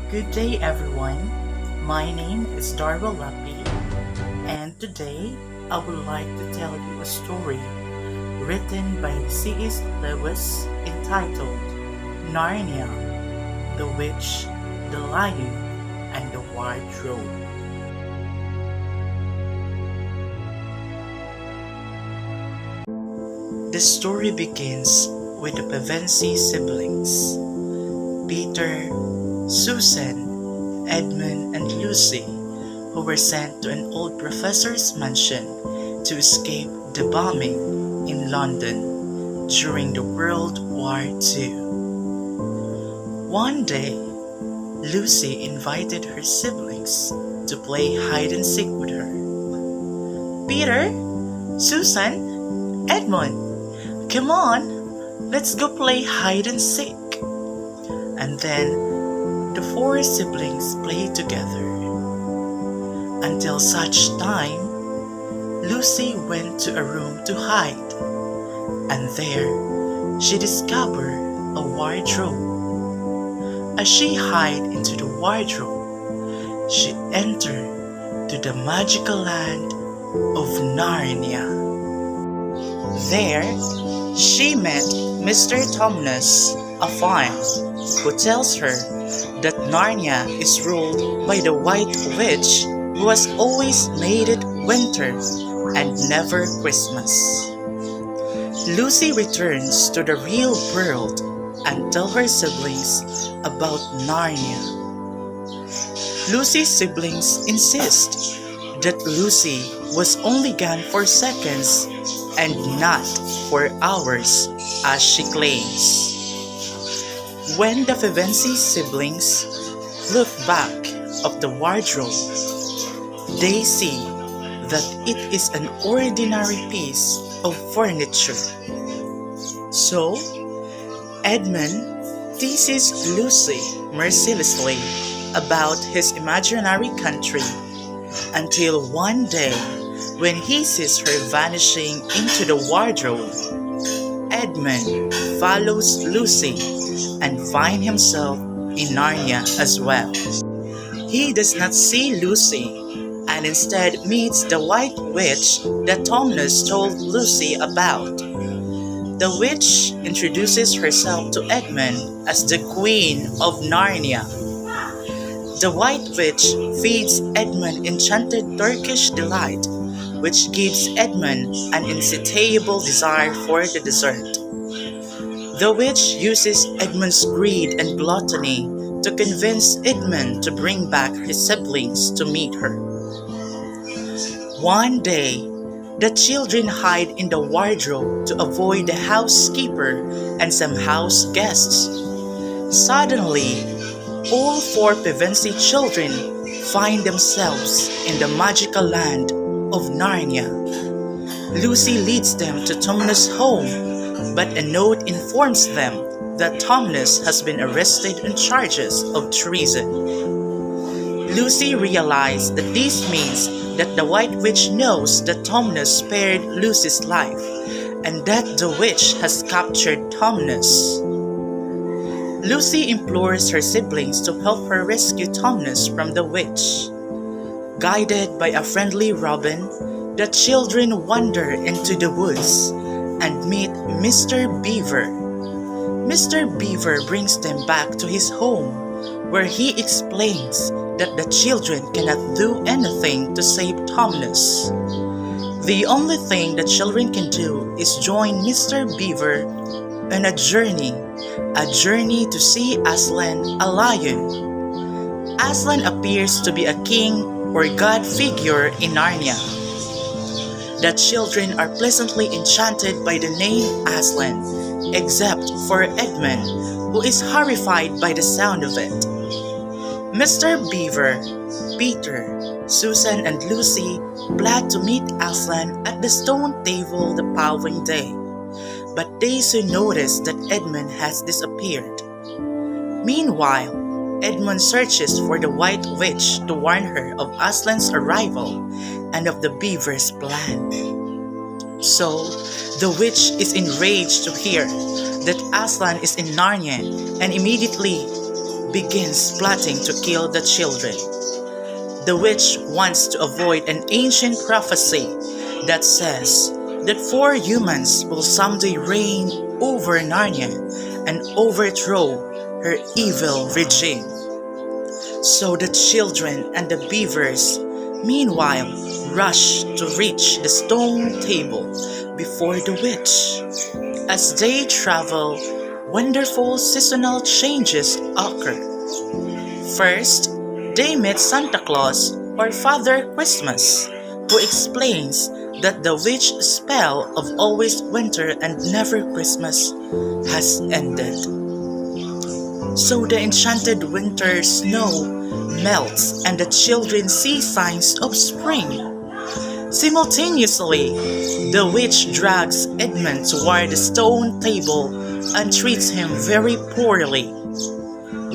Good day, everyone. My name is Darwa Lapi, and today I would like to tell you a story written by C.S. Lewis entitled Narnia, the Witch, the Lion, and the Wardrobe. The story begins with the Pevensie siblings, Peter, Susan, Edmund, and Lucy, who were sent to an old professor's mansion to escape the bombing in London during the World War II. One day, Lucy invited her siblings to play hide and seek with her. Peter, Susan, Edmund, come on, let's go play hide and seek. And then the four siblings played together until such time Lucy went to a room to hide, and there she discovered a wardrobe. As she hid into the wardrobe, she entered to the magical land of Narnia. There, she met Mr. Tumnus, a farm, who tells her that Narnia is ruled by the White Witch who has always made it winter and never Christmas. Lucy returns to the real world and tells her siblings about Narnia. Lucy's siblings insist that Lucy was only gone for seconds and not for hours as she claims. When the Pevensie siblings look back of the wardrobe, they see that it is an ordinary piece of furniture. So, Edmund teases Lucy mercilessly about his imaginary country until one day when he sees her vanishing into the wardrobe. Edmund follows Lucy and finds himself in Narnia as well. He does not see Lucy and instead meets the White Witch that Tumnus told Lucy about. The witch introduces herself to Edmund as the Queen of Narnia. The White Witch feeds Edmund enchanted Turkish delight, which gives Edmund an insatiable desire for the dessert. The witch uses Edmund's greed and gluttony to convince Edmund to bring back his siblings to meet her. One day, the children hide in the wardrobe to avoid the housekeeper and some house guests. Suddenly, all four Pevensie children find themselves in the magical land of Narnia. Lucy leads them to Tumnus' home, but a note informs them that Tumnus has been arrested on charges of treason. Lucy realizes that this means that the White Witch knows that Tumnus spared Lucy's life, and that the witch has captured Tumnus. Lucy implores her siblings to help her rescue Tumnus from the witch. Guided by a friendly robin, the children wander into the woods and meet Mr. Beaver. Mr. Beaver brings them back to his home, where he explains that the children cannot do anything to save Tumnus. The only thing the children can do is join Mr. Beaver on a journey to see Aslan, a lion. Aslan appears to be a king or god figure in Narnia. The children are pleasantly enchanted by the name Aslan, except for Edmund, who is horrified by the sound of it. Mr. Beaver, Peter, Susan, and Lucy plan to meet Aslan at the stone table the following day, but they soon notice that Edmund has disappeared. Meanwhile, Edmund searches for the White Witch to warn her of Aslan's arrival and of the Beaver's plan. So, the witch is enraged to hear that Aslan is in Narnia and immediately begins plotting to kill the children. The witch wants to avoid an ancient prophecy that says that four humans will someday reign over Narnia and overthrow her evil regime. So the children and the beavers, meanwhile, rush to reach the stone table before the witch. As they travel, wonderful seasonal changes occur. First, they meet Santa Claus or Father Christmas, who explains that the witch spell of always winter and never Christmas has ended. So the enchanted winter snow melts and the children see signs of spring. Simultaneously, the witch drags Edmund toward the stone table and treats him very poorly.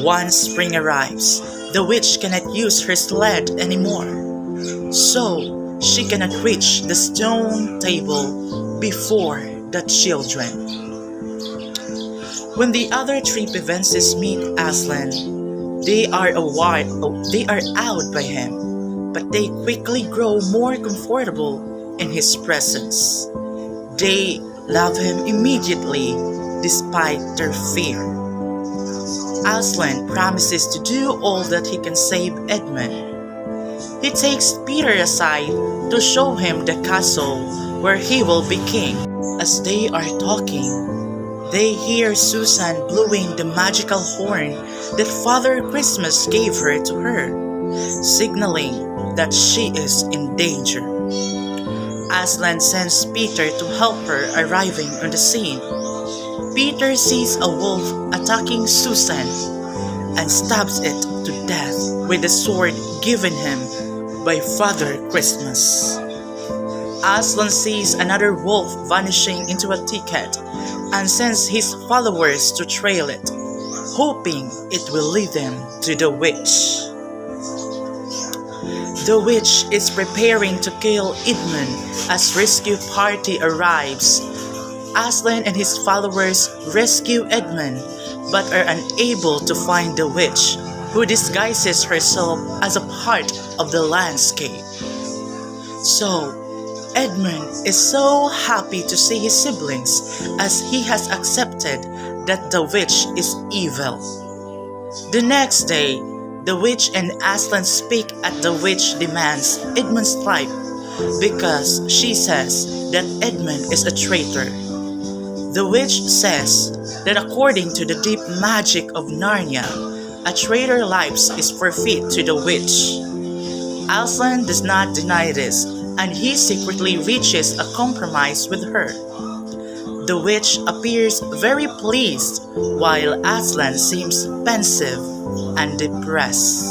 Once spring arrives, the witch cannot use her sled anymore, so she cannot reach the stone table before the children. When the other three Pevensies meet Aslan, they are awed by him, but they quickly grow more comfortable in his presence. They love him immediately despite their fear. Aslan promises to do all that he can save Edmund. He takes Peter aside to show him the castle where he will be king. As they are talking, they hear Susan blowing the magical horn that Father Christmas gave to her, signaling that she is in danger. Aslan sends Peter to help her arriving on the scene. Peter sees a wolf attacking Susan and stabs it to death with the sword given him by Father Christmas. Aslan sees another wolf vanishing into a thicket and sends his followers to trail it, hoping it will lead them to the witch. The witch is preparing to kill Edmund as rescue party arrives. Aslan and his followers rescue Edmund but are unable to find the witch, who disguises herself as a part of the landscape. So, Edmund is so happy to see his siblings as he has accepted that the witch is evil. The next day, the witch and Aslan speak at the witch demands Edmund's life because she says that Edmund is a traitor. The witch says that according to the deep magic of Narnia, a traitor's life is forfeit to the witch. Aslan does not deny this, and he secretly reaches a compromise with her. The witch appears very pleased, while Aslan seems pensive and depressed.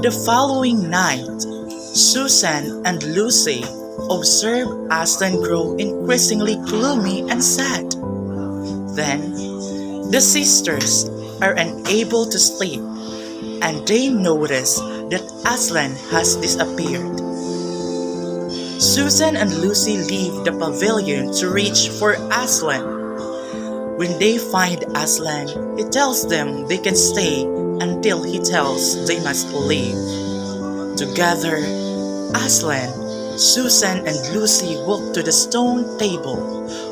The following night, Susan and Lucy observe Aslan grow increasingly gloomy and sad. Then, the sisters are unable to sleep, and they notice that Aslan has disappeared. Susan and Lucy leave the pavilion to reach for Aslan. When they find Aslan, he tells them they can stay until he tells they must leave. Together, Aslan, Susan, and Lucy walk to the stone table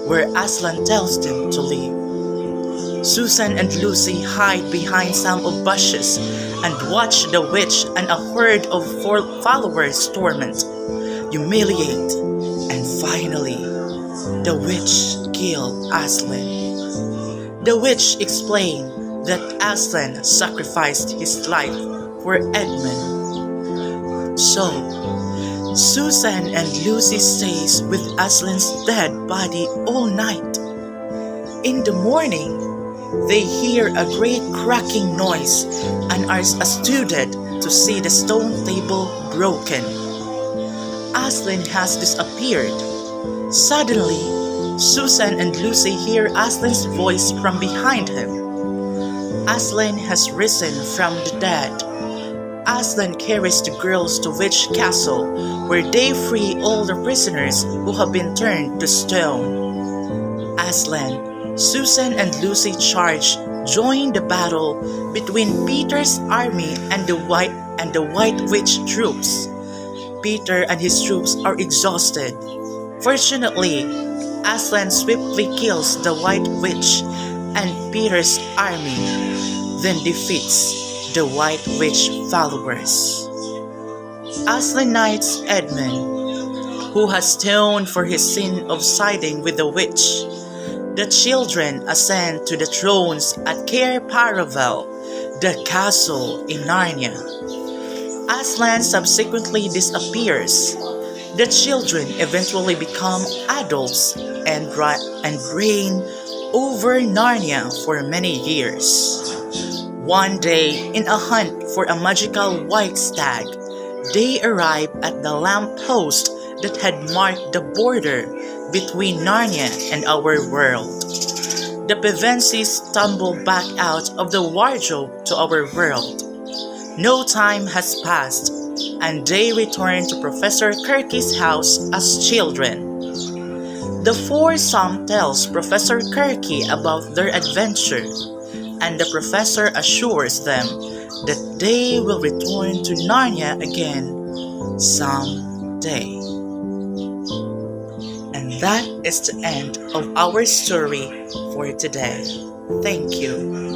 where Aslan tells them to leave. Susan and Lucy hide behind some of bushes and watch the witch and a herd of followers torment, humiliate, and finally, the witch kill Aslan. The witch explained that Aslan sacrificed his life for Edmund. So, Susan and Lucy stays with Aslan's dead body all night. In the morning, they hear a great cracking noise and are astounded to see the stone table broken. Aslan has disappeared. Suddenly, Susan and Lucy hear Aslan's voice from behind him. Aslan has risen from the dead. Aslan carries the girls to Witch Castle, where they free all the prisoners who have been turned to stone. Aslan Susan and Lucy join the battle between Peter's army and the White Witch troops. Peter and his troops are exhausted. Fortunately, Aslan swiftly kills the White Witch and Peter's army, then defeats the White Witch followers. Aslan knights Edmund, who has atoned for his sin of siding with the witch. The children ascend to the thrones at Cair Paravel, the castle in Narnia. Aslan subsequently disappears. The children eventually become adults and reign over Narnia for many years. One day, in a hunt for a magical white stag, they arrive at the lamppost that had marked the border between Narnia and our world. The Pevensies stumble back out of the wardrobe to our world. No time has passed, and they return to Professor Kirky's house as children. The foursome tells Professor Kirky about their adventure, and the professor assures them that they will return to Narnia again someday. And that is the end of our story for today. Thank you.